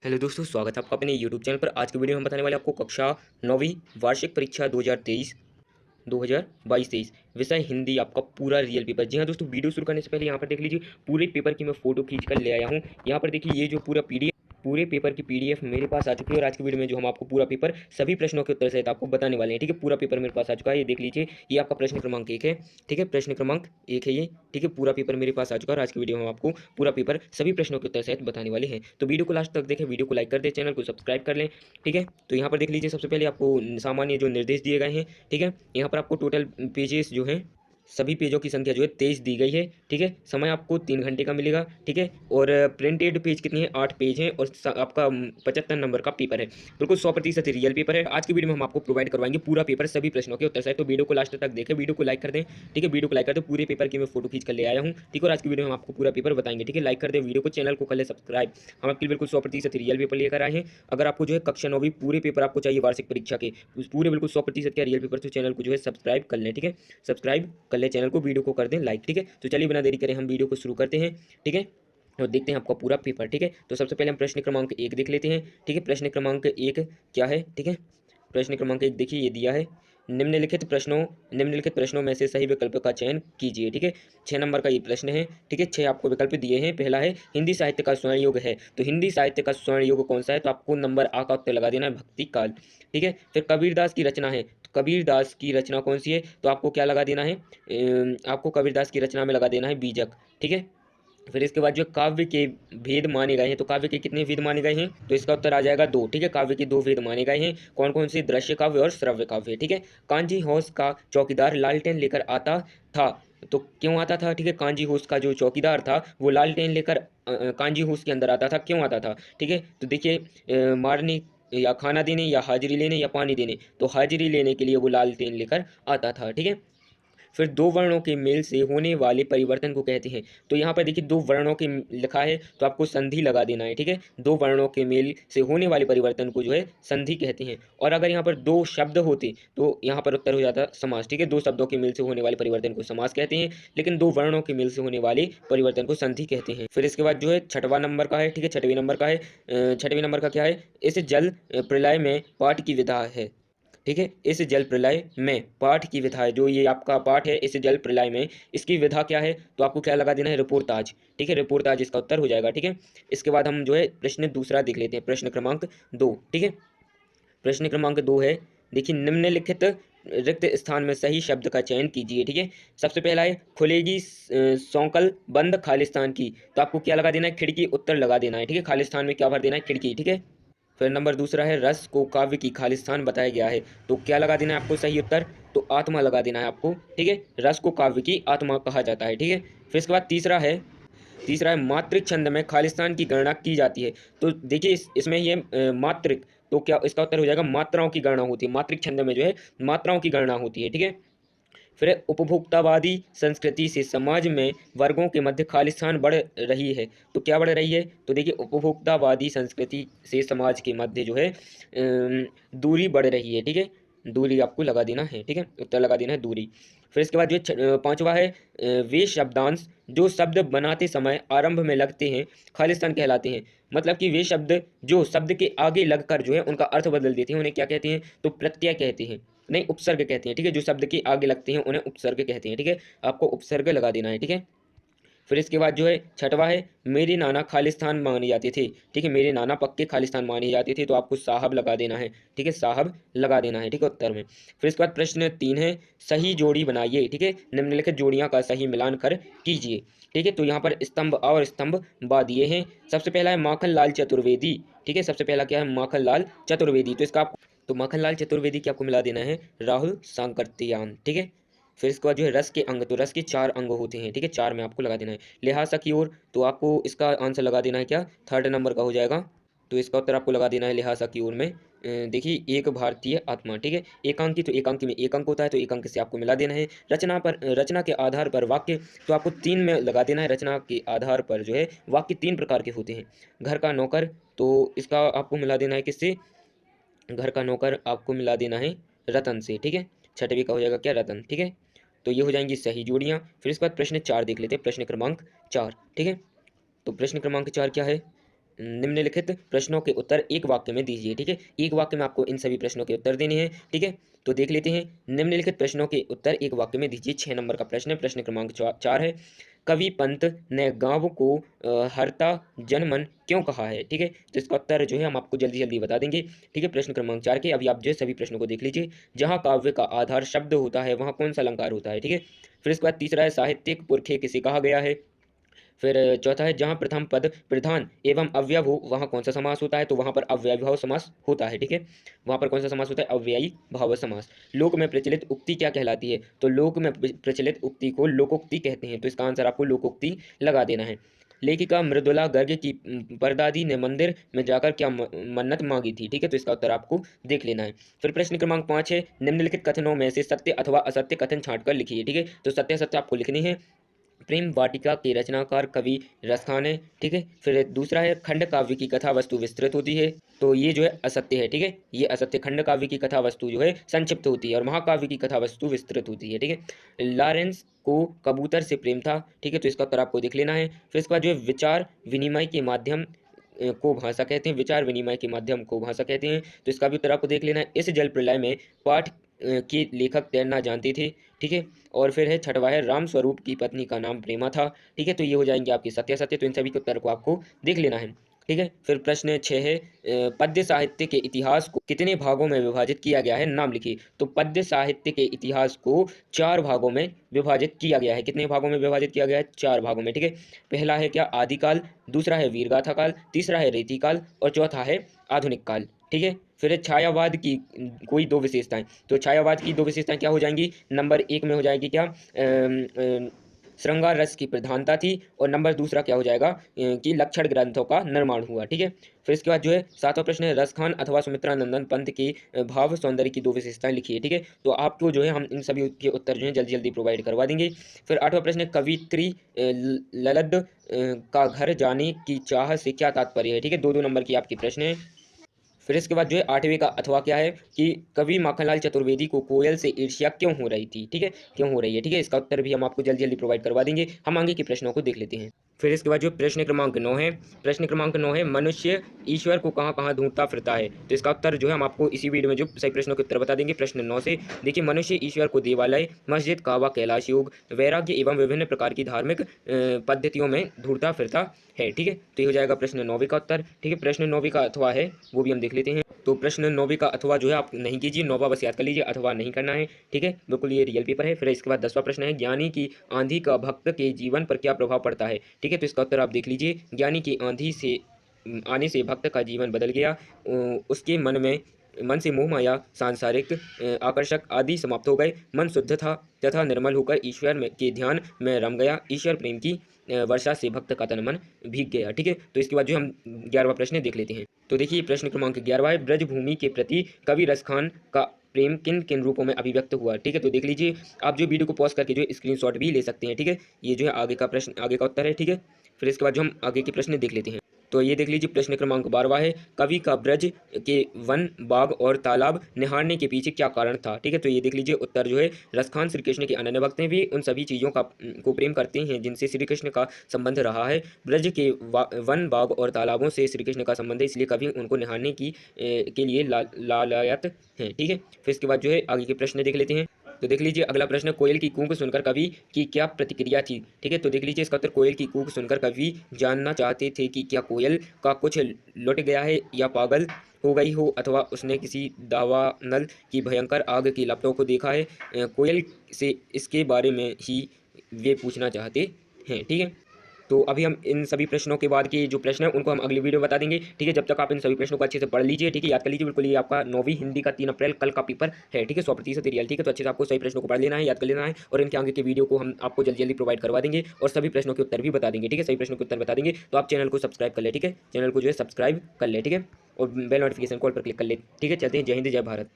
Hello दोस्तों, स्वागत है आपका अपने यूट्यूब चैनल पर। आज की वीडियो में हम बताने वाले आपको कक्षा 9वीं वार्षिक परीक्षा 2023 विषय हिंदी, आपका पूरा रियल पेपर। जी हाँ दोस्तों, वीडियो शुरू करने से पहले यहाँ पर देख लीजिए पूरे पेपर की मैं फोटो खींच कर ले आया हूँ। यहाँ पर देखिए ये जो पूरे पेपर की पीडीएफ मेरे पास आ चुकी है और आज की वीडियो में जो हम आपको पूरा पेपर सभी प्रश्नों के उत्तर सहित आपको बताने वाले हैं। ठीक है, पूरा पेपर मेरे पास आ चुका है, ये देख लीजिए। ये आपका प्रश्न क्रमांक 1 है। ठीक है, प्रश्न क्रमांक 1 है ये। ठीक है, पूरा पेपर मेरे पास आ चुका है और आज की वीडियो में हम आपको पूरा पेपर सभी प्रश्नों के उत्तर सहित बताने वाले हैं। तो वीडियो को लास्ट तक देखें, वीडियो को लाइक कर दें, चैनल को सब्सक्राइब कर लें। ठीक है, तो यहाँ पर देख लीजिए सबसे पहले आपको सामान्य जो निर्देश दिए गए हैं। ठीक है, यहाँ पर आपको टोटल पेजेस जो हैं, सभी पेजों की संख्या जो है 23 दी गई है। ठीक है, समय आपको 3 घंटे का मिलेगा। ठीक है, और प्रिंटेड पेज कितनी है, 8 पेज हैं और आपका 75 नंबर का पेपर है। बिल्कुल 100% रियल पेपर है। आज की वीडियो में हम आपको प्रोवाइड करवाएंगे पूरा पेपर सभी प्रश्नों के उत्तर से। तो वीडियो को लास्ट तक देखें, वीडियो को लाइक कर दें। ठीक है, वीडियो को लाइक कर दें, पूरे पेपर की मैं फोटो खींच कर ले आया हूँ। ठीक है, और आज की वीडियो में हम आपको पूरा पेपर बताएंगे। ठीक है, लाइक कर दें वीडियो को, चैनल को कर ले सब्सक्राइब। हम आपके लिए बिल्कुल 100% रियल पेपर लेकर आए हैं। अगर आपको जो है कक्षा 9वीं पूरे पेपर आपको चाहिए वार्षिक परीक्षा के, उस पूरे बिल्कुल 100% का रियल पेपर, तो चैनल को जो है सब्सक्राइब कर लें। ठीक है, सब्सक्राइब कर ले चैनल को, वीडियो को कर दें लाइक। ठीक है, तो चलिए बिना देरी करें हम वीडियो को शुरू करते हैं। ठीक है, और देखते हैं आपका पूरा पेपर। ठीक है, तो सबसे पहले हम प्रश्न क्रमांक 1 देख लेते हैं। ठीक है, प्रश्न क्रमांक 1 क्या है। ठीक है, प्रश्न क्रमांक 1 देखिए, ये दिया है, निम्नलिखित प्रश्नों में से सही विकल्प का चयन कीजिए। ठीक है, 6 नंबर का ये प्रश्न है। ठीक है, 6 आपको विकल्प दिए हैं। पहला है हिंदी साहित्य का स्वर्ण युग है, तो हिंदी साहित्य का स्वर्ण युग कौन सा है, तो आपको नंबर आ का उत्तर लगा देना है, भक्ति काल। ठीक है, फिर कबीरदास की रचना है, तो कबीरदास की रचना कौन सी है, तो आपको क्या लगा देना है, आपको कबीरदास की रचना में लगा देना है बीजक। ठीक है, फिर इसके बाद जो काव्य के भेद माने गए हैं, तो काव्य के कितने भेद माने गए हैं, तो इसका उत्तर आ जाएगा 2। ठीक है, काव्य के 2 भेद माने गए हैं। कौन कौन से, दृश्य काव्य और श्रव्य काव्य। ठीक है, कांजी होस का चौकीदार लालटेन लेकर आता था, तो क्यों आता था। ठीक है, कांजी होस का जो चौकीदार था वो लालटेन लेकर कांजी होस के अंदर आता था, क्यों आता था। ठीक है, तो देखिए मारने या खाना देने या हाजिरी लेने या पानी देने, तो हाजिरी लेने के लिए वो लालटेन लेकर आता था। ठीक है, फिर दो वर्णों के मेल से होने वाले परिवर्तन को कहते हैं, तो यहाँ पर देखिए दो वर्णों के लिखा है, तो आपको संधि लगा देना है। ठीक है, दो वर्णों के मेल से होने वाले परिवर्तन को जो है संधि कहते हैं। और अगर यहाँ पर दो शब्द होते तो यहाँ पर उत्तर हो जाता समास। ठीक है, दो शब्दों के मेल से होने वाले परिवर्तन को समास कहते हैं, लेकिन दो वर्णों के मेल से होने वाले परिवर्तन को संधि कहते हैं। फिर इसके बाद जो है छठवां नंबर का है। ठीक है, छठवें नंबर का है, छठवें नंबर का क्या है, इस जल प्रलय में पाठ की विधा है। ठीक है, इस जल प्रलय में पाठ की विधा है, जो ये आपका पाठ है इस जल प्रलय में, इसकी विधा क्या है, तो आपको क्या लगा देना है, रिपोर्ताज। ठीक है, रिपोर्ताज इसका उत्तर हो जाएगा। ठीक है, इसके बाद हम जो है प्रश्न दूसरा देख लेते हैं, प्रश्न क्रमांक 2। ठीक है, प्रश्न क्रमांक 2 है, देखिए निम्नलिखित रिक्त स्थान में सही शब्द का चयन कीजिए। ठीक है, सबसे पहला है खुलेगी सौंकल बंद खालिस्तान की, तो आपको क्या लगा देना है, खिड़की, उत्तर लगा देना है। ठीक है, खालिस्तान में क्या भर देना है, खिड़की। ठीक है, फिर नंबर दूसरा है रस को काव्य की खालिस्तान बताया गया है, तो क्या लगा देना है आपको सही उत्तर, तो आत्मा लगा देना है आपको। ठीक है, रस को काव्य की आत्मा कहा जाता है। ठीक है, फिर इसके बाद तीसरा है मात्रिक छंद में खालिस्तान की गणना की जाती है, तो देखिए इसमें ये मात्रिक, तो क्या इसका उत्तर हो जाएगा, मात्राओं की गणना होती है, मात्रिक छंद में जो है मात्राओं की गणना होती है। ठीक है, फिर उपभोक्तावादी संस्कृति से समाज में वर्गों के मध्य खालिस्तान बढ़ रही है, तो क्या बढ़ रही है, तो देखिए उपभोक्तावादी संस्कृति से समाज के मध्य जो है दूरी बढ़ रही है। ठीक है, दूरी आपको लगा देना है। ठीक है, उत्तर लगा देना है दूरी। फिर इसके बाद जो पांचवा है वे शब्दांश जो शब्द बनाते समय आरंभ में लगते हैं खालिस्तान कहलाते हैं, मतलब कि वे शब्द जो शब्द के आगे लगकर जो है उनका अर्थ बदल देते हैं, उन्हें क्या कहते हैं, तो प्रत्यय कहते हैं, नहीं उपसर्ग कहते हैं। ठीक है, जो शब्द के आगे लगते हैं उन्हें उपसर्ग कहते हैं। ठीक है, आपको उपसर्ग लगा देना है। ठीक है, फिर इसके बाद जो है छठवा है मेरे नाना खालिस्तान माने जाते थे। ठीक है, मेरे नाना पक्के खालिस्तान माने जाते थे, तो आपको साहब लगा देना है। ठीक है, साहब लगा देना है। ठीक है, उत्तर में। फिर इसके बाद प्रश्न 3 है सही जोड़ी बनाइए। ठीक है, निम्नलिखित जोड़ियां का सही मिलान कर कीजिए। ठीक है, तो यहाँ पर स्तंभ आ और स्तंभ बा दिए हैं। सबसे पहला है माखन लाल चतुर्वेदी। ठीक है, सबसे पहला क्या है, माखन लाल चतुर्वेदी, तो इसका तो माखनलाल चतुर्वेदी की आपको मिला देना है राहुल सांकृत्यायन। ठीक है, फिर इसके बाद जो है रस के अंग, तो रस के 4 अंग होते हैं। ठीक है, 4 में आपको लगा देना है। लिहाजा की ओर, तो आपको इसका आंसर लगा देना है क्या, थर्ड नंबर का हो जाएगा, तो इसका उत्तर आपको लगा देना है लिहाजा की ओर में देखिए एक भारतीय आत्मा। ठीक है, एकांकी, तो एकांकी में एक अंक होता है, तो एक अंक से आपको मिला देना है। रचना के आधार पर वाक्य, तो आपको 3 में लगा देना है। रचना के आधार पर जो है वाक्य 3 प्रकार के होते हैं। घर का नौकर, तो इसका आपको मिला देना है किससे, घर का नौकर आपको मिला देना है रतन से। ठीक है, छठवीं का हो जाएगा क्या, रतन। ठीक है, तो ये हो जाएंगी सही जोड़ियाँ। फिर इसके बाद प्रश्न 4 देख लेते हैं, प्रश्न क्रमांक 4। ठीक है, तो प्रश्न क्रमांक 4 क्या है, निम्नलिखित प्रश्नों के उत्तर एक वाक्य में दीजिए। ठीक है, एक वाक्य में आपको इन सभी प्रश्नों के उत्तर देने हैं। ठीक है, तो देख लेते हैं। निम्नलिखित प्रश्नों के उत्तर एक वाक्य में दीजिए। 6 नंबर का प्रश्न है, प्रश्न क्रमांक 4 है। कवि पंत ने गाँव को हरता जनमन क्यों कहा है? ठीक है, तो इसका उत्तर जो है हम आपको जल्दी जल्दी बता देंगे। ठीक है, प्रश्न क्रमांक 4 के अभी आप जो है सभी प्रश्नों को देख लीजिए। जहाँ काव्य का आधार शब्द होता है वहाँ कौन सा अलंकार होता है? ठीक है, फिर इसके बाद तीसरा है साहित्यिक पुरखे किसे कहा गया है? फिर चौथा है जहाँ प्रथम पद प्रधान एवं अव्यय हो वहाँ कौन सा समास होता है? तो वहाँ पर अव्ययी भाव समास होता है। ठीक है, वहाँ पर कौन सा समास होता है? अव्ययी भाव समास। लोक में प्रचलित उक्ति क्या कहलाती है? तो लोक में प्रचलित उक्ति को लोकोक्ति कहते हैं। तो इसका आंसर आपको लोकोक्ति लगा देना है। लेखिका मृदुला गर्ग की परदादी ने मंदिर में जाकर क्या मन्नत मांगी थी? ठीक है, तो इसका उत्तर आपको देख लेना है। फिर प्रश्न क्रमांक 5 है, निम्नलिखित कथनों में से सत्य अथवा असत्य कथन छांटकर लिखिए। ठीक है, तो सत्य असत्य आपको लिखनी है। प्रेम वाटिका के रचनाकार कवि रसखान है। ठीक है, फिर दूसरा है खंड काव्य की कथा वस्तु विस्तृत होती है। तो ये जो है असत्य है। ठीक है, ये असत्य। खंड काव्य की कथा वस्तु जो है संक्षिप्त होती है और महाकाव्य की कथा वस्तु विस्तृत होती है। ठीक है, लॉरेंस को कबूतर से प्रेम था। ठीक है, तो इसका उत्तर आपको देख लेना है। फिर इसके बाद जो है विचार विनिमय के माध्यम को भाषा कहते हैं। विचार विनिमय के माध्यम को भाषा कहते हैं। तो इसका भी उत्तर आपको देख लेना है। इस जल प्रलय में पाठ के लेखक तैरना जानते थे। ठीक है, और फिर है छठवा है राम स्वरूप की पत्नी का नाम प्रेमा था। ठीक है, तो ये हो जाएंगे आपके सत्य सत्य। तो इन सभी के उत्तर को आपको देख लेना है। ठीक है, फिर प्रश्न 6 है पद्य साहित्य के इतिहास को कितने भागों में विभाजित किया गया है? नाम लिखिए। तो पद्य साहित्य के इतिहास को 4 भागों में विभाजित किया गया है। कितने भागों में विभाजित किया गया है? 4 भागों में। ठीक है, पहला है क्या? आदिकाल, दूसरा है वीरगाथा काल, तीसरा है रीतिकाल और चौथा है आधुनिक काल। ठीक है, फिर है छायावाद की कोई 2 विशेषताएं। तो छायावाद की 2 विशेषताएं क्या हो जाएंगी? नंबर 1 में हो जाएगी क्या? श्रृंगार रस की प्रधानता थी और नंबर दूसरा क्या हो जाएगा कि लक्षण ग्रंथों का निर्माण हुआ। ठीक है, फिर इसके बाद जो है 7वां प्रश्न है रसखान अथवा सुमित्रा नंदन पंत के भाव सौंदर्य की 2 विशेषताएं लिखिए। ठीक है, तो आपको जो है हम इन सभी के उत्तर जो है जल्दी जल्दी प्रोवाइड करवा देंगे। फिर 8वां प्रश्न है कवित्री ललद का घर जाने की चाह से क्या तात्पर्य है? ठीक है, 2-2 नंबर की आपकी प्रश्न है। फिर इसके बाद जो है 8वें का अथवा क्या है कि कवि माखनलाल चतुर्वेदी को कोयल से ईर्ष्या क्यों हो रही थी? ठीक है, क्यों हो रही है? ठीक है, इसका उत्तर भी हम आपको जल्दी जल्दी प्रोवाइड करवा देंगे। हम आगे के प्रश्नों को देख लेते हैं। फिर इसके बाद जो प्रश्न क्रमांक 9 है, प्रश्न क्रमांक 9 है मनुष्य ईश्वर को कहाँ कहाँ ढूंढता फिरता है? तो इसका उत्तर जो है हम आपको इसी वीडियो में जो सही प्रश्नों के उत्तर बता देंगे। प्रश्न 9 से देखिए, मनुष्य ईश्वर को देवालय, मस्जिद, काबा, कैलाश योग, वैराग्य एवं विभिन्न प्रकार की धार्मिक पद्धतियों में ढूंढता फिरता है। ठीक है, तो ये हो जाएगा प्रश्न 9 का उत्तर। ठीक है, प्रश्न 9 का अथवा है वो भी हम देख लेते हैं। तो प्रश्न 9 का अथवा जो है आप नहीं कीजिए, 9वां बस याद कर लीजिए, अथवा नहीं करना है। ठीक है, बिल्कुल ये रियल पेपर है। फिर इसके बाद 10वां प्रश्न है ज्ञानी की आंधी का भक्त के जीवन पर क्या प्रभाव पड़ता है? ठीक है, तो इसका उत्तर आप देख लीजिए। ज्ञानी की आंधी से आने से भक्त का जीवन बदल गया। उसके मन से मोह माया सांसारिक आकर्षक आदि समाप्त हो गए। मन शुद्ध था तथा निर्मल होकर ईश्वर में के ध्यान में रम गया। ईश्वर प्रेम की वर्षा से भक्त का तन मन भीग गया। ठीक है, तो इसके बाद जो हम 11वां प्रश्न देख लेते हैं। तो देखिए प्रश्न क्रमांक 11 है ब्रजभूमि के प्रति कवि रसखान का प्रेम किन किन रूपों में अभिव्यक्त हुआ? ठीक है, तो देख लीजिए, आप जो वीडियो को पॉज करके जो स्क्रीनशॉट भी ले सकते हैं। ठीक है, ये जो है आगे का प्रश्न, आगे का उत्तर है। ठीक है, फिर इसके बाद जो हम आगे के प्रश्न देख लेते हैं। तो ये देख लीजिए प्रश्न क्रमांक 12 है कवि का ब्रज के वन बाग और तालाब निहारने के पीछे क्या कारण था? ठीक है, तो ये देख लीजिए उत्तर जो है रसखान श्री कृष्ण के अनन्य भक्त हैं, भी उन सभी चीज़ों का को प्रेम करते हैं जिनसे श्री कृष्ण का संबंध रहा है। ब्रज के वन बाग और तालाबों से श्री कृष्ण का संबंध है, इसलिए कवि उनको निहारने के लिए लालायत हैं। ठीक है, फिर इसके बाद जो है आगे के प्रश्न देख लेते हैं। तो देख लीजिए अगला प्रश्न कोयल की कूक सुनकर कवि की क्या प्रतिक्रिया थी? ठीक है, तो देख लीजिए इसका उत्तर कोयल की कूक सुनकर कवि जानना चाहते थे कि क्या कोयल का कुछ लुट गया है या पागल हो गई हो अथवा उसने किसी दावानल की भयंकर आग की लपटों को देखा है। कोयल से इसके बारे में ही वे पूछना चाहते हैं। ठीक है, तो अभी हम इन सभी प्रश्नों के बाद के जो प्रश्न हैं उनको हम अगली वीडियो में बता देंगे। ठीक है, जब तक आप इन सभी प्रश्नों को अच्छे से पढ़ लीजिए। ठीक है, याद कर लीजिए बिल्कुल, ये आपका 9वीं हिंदी का 3 अप्रैल कल का पेपर है। ठीक है, 100% रियल। ठीक है, तो अच्छे से आपको सही प्रश्नों को पढ़ लेना है, याद कर लेना है और इनके आगे के वीडियो को हम आपको जल्दी जल्दी प्रोवाइड करवा देंगे और सभी प्रश्नों के उत्तर भी बता देंगे। ठीक है, सही प्रश्नों के उत्तर बता देंगे, तो आप चैनल को सब्सक्राइब कर ले। ठीक है, चैनल को जो है सब्सक्राइब कर ले। ठीक है, और बेल नोटिफिकेशन कॉल पर क्लिक कर ले। ठीक है, चलते हैं। जय हिंद, जय भारत।